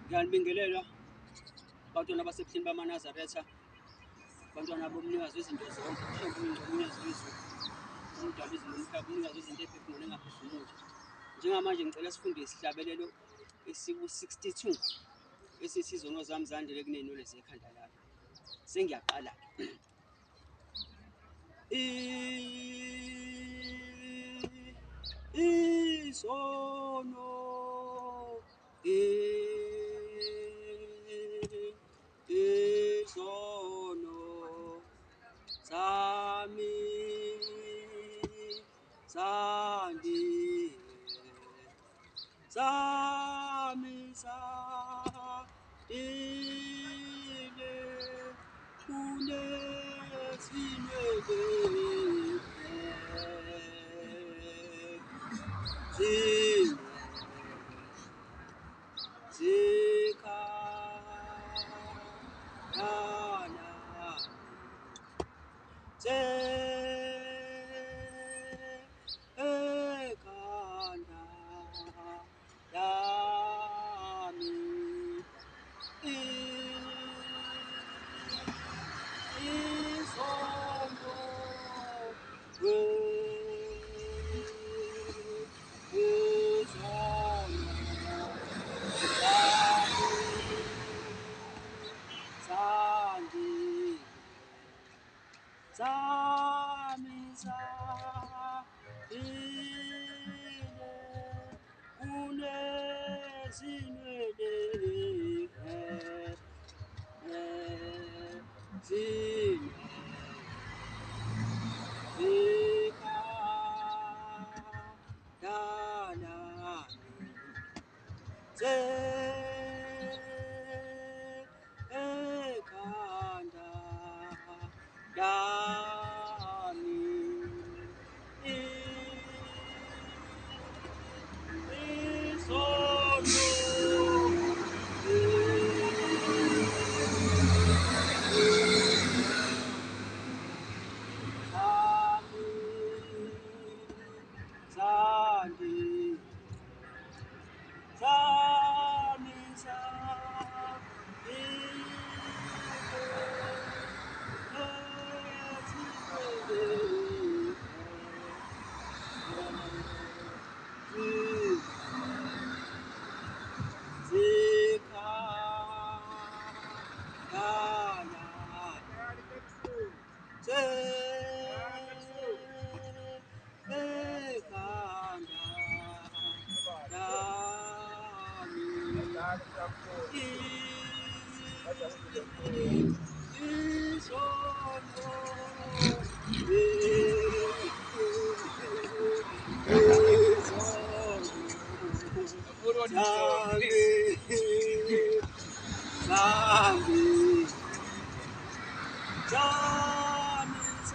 Ngiyanibingelela bantwana basebuhleni bamaNazaretha, bantwana bomnikazi wezinto zonke, mhlawumbe umnikazi wezulu, umdali wezulu nomhlaba, umnikazi wezinto eziphefumula nengaphefumuli. Njengamanje ngicela sifunde isihlabelelo esiku-62 esithi izono zami zandile kuney'nwele zekhanda lami. Sengiyaqala-ke. Isono isono sami sandile kunezinwele ekhanda lami isono sami sandile kunezinwele ekhanda lami isono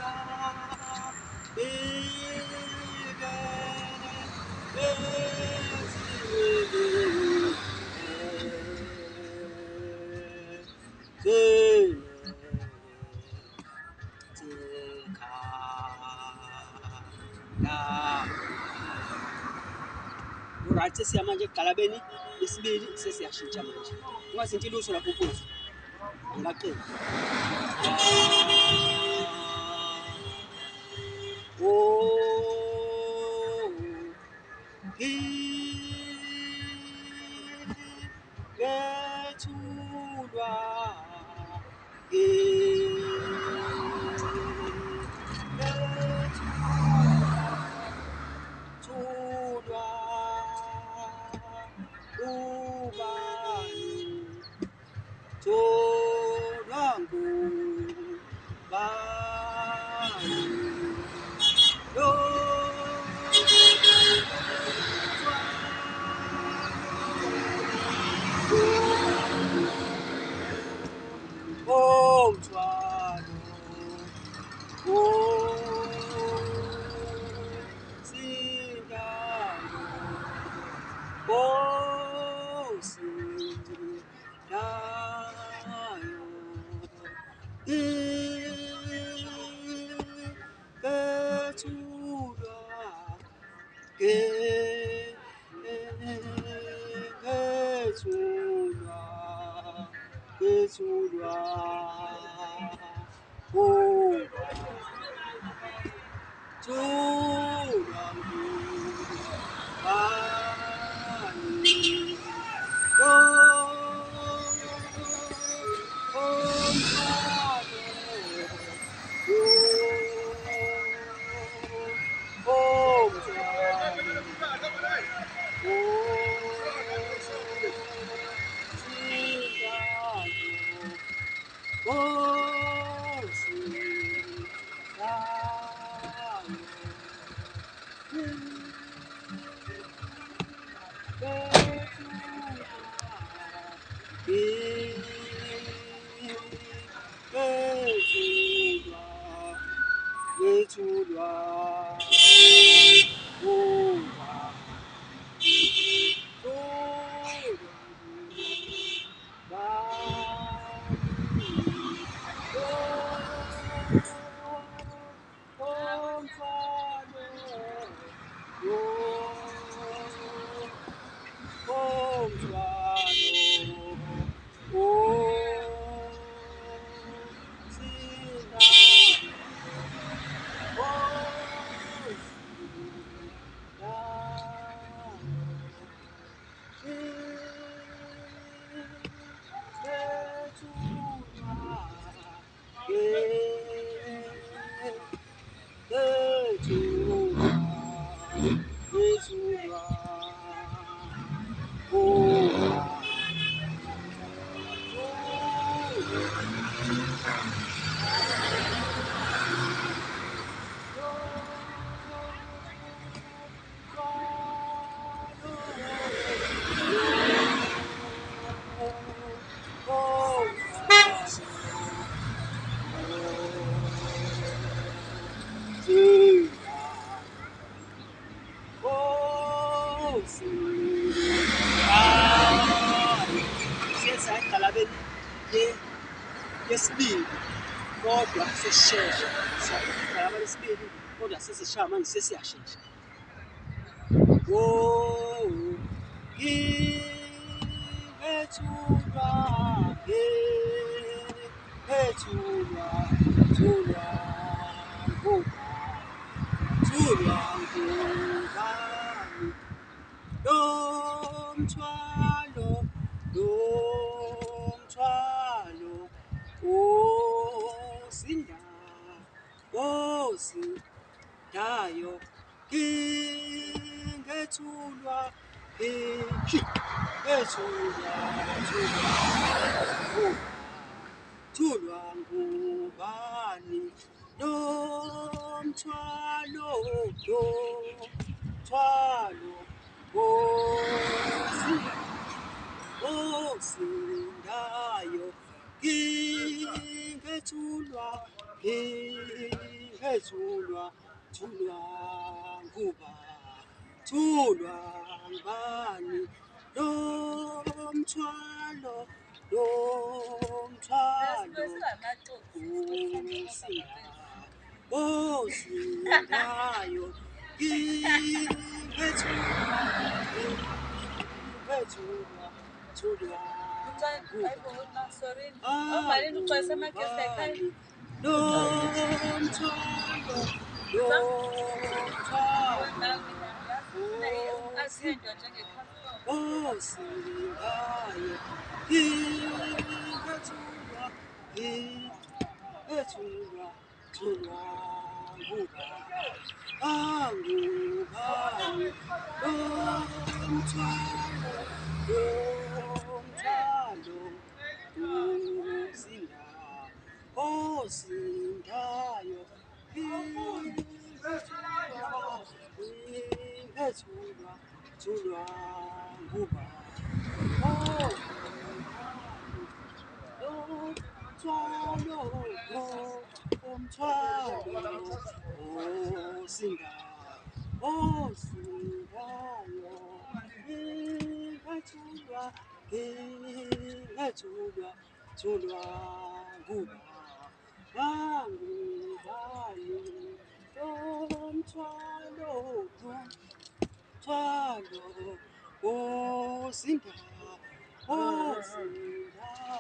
sami Alright, sesiya manje ekugalabeni lesibili sesiyashintsha manje. Ungazinto iluso lapho mfowethu. Ngingaqina. Ngethulwa thulwa ubani thulwa ngubani lo omthwalo Gethulwa ngethulwa kuba thulwa ngubani Ngethulwa kuba thulwa Siyayigqalabeni yesibili kodwa sesishesha siyagqalaba lesibili kodwa sesishaya manje sesiyashesha ngethulwa thulwa ngubani lomthwalo osindayo ngethulwa thulwa ngubani lomthwalo osindayo ngethulwa thulwa ngubani lomthwalo osindayo thulwa osindayo thulwa ngubani lomthwalo osindayo thulwa ngubani umthwalo osindayo thulwa ngubani lomthwalo osindayo osindayo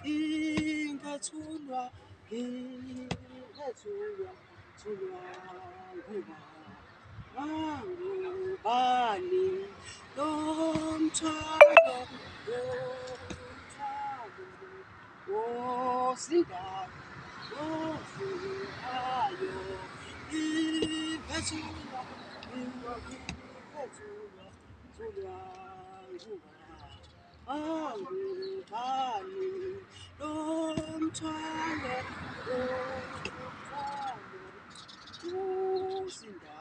ingethulwa thulwa nguba angubani lomthwalo wosindayo ingethulwa thulwa nguba angubani lomthwalo osindayo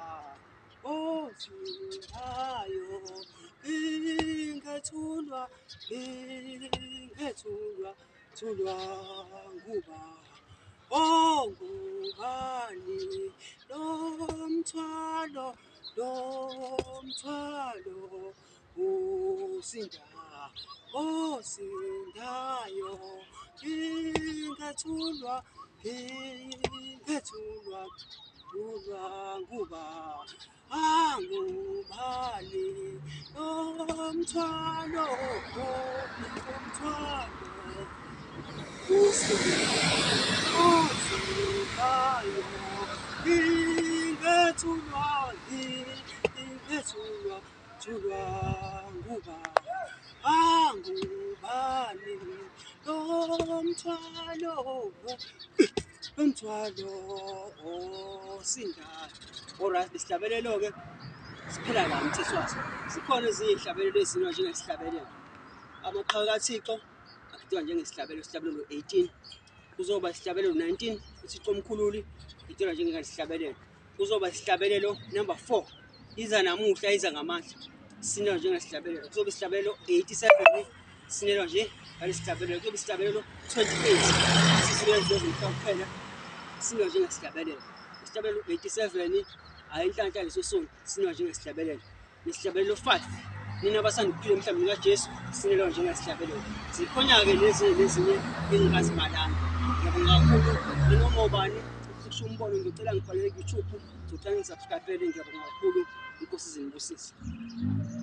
thulwa nguba ongubani lomthwalo osindayo ingethulwa nguba angubani lomthwalo osindayo ingethulwa nguba angubani lomthwalo osindayo. Alright, isihlabelelo-ke siphela la umthetho waso. Zikhona ezinye izihlabelelo ezinwa njengesihlabelelo amaqhawe kaThixo agidwa njengesihlabelelo 18. Kuzoba isihlabelelo 19 uThixo omkhululi igidwa njengesihlabelelo. Kuzoba isihlabelelo number 4 iza namuhla iza ngamandla sinelwa njengesihlabelelo. Kuzoba isihlabelelo 87 sinelwa nje ngalesihlabelelo. Kuzoba isihlabelelo 28 sisinelwa kuphela sinelwa njengesihlabelelo. Isihlabelelo 87 ayinhlanhla lesosonto sinelwa njengesihlabelelo. Isihlabelelo 5 nina abasandukuphila emhlambini kaJesu sinelwa njengesihlabelelo. Zikhona-ke nezinye engingazibalanga. Ngiyabonga kakhulu noma ubani ukusho umbono ngicela ngibhalele ku-YouTube ngizocela ngisubscribe. Ngiyabonga kakhulu, inkosi izinibusise.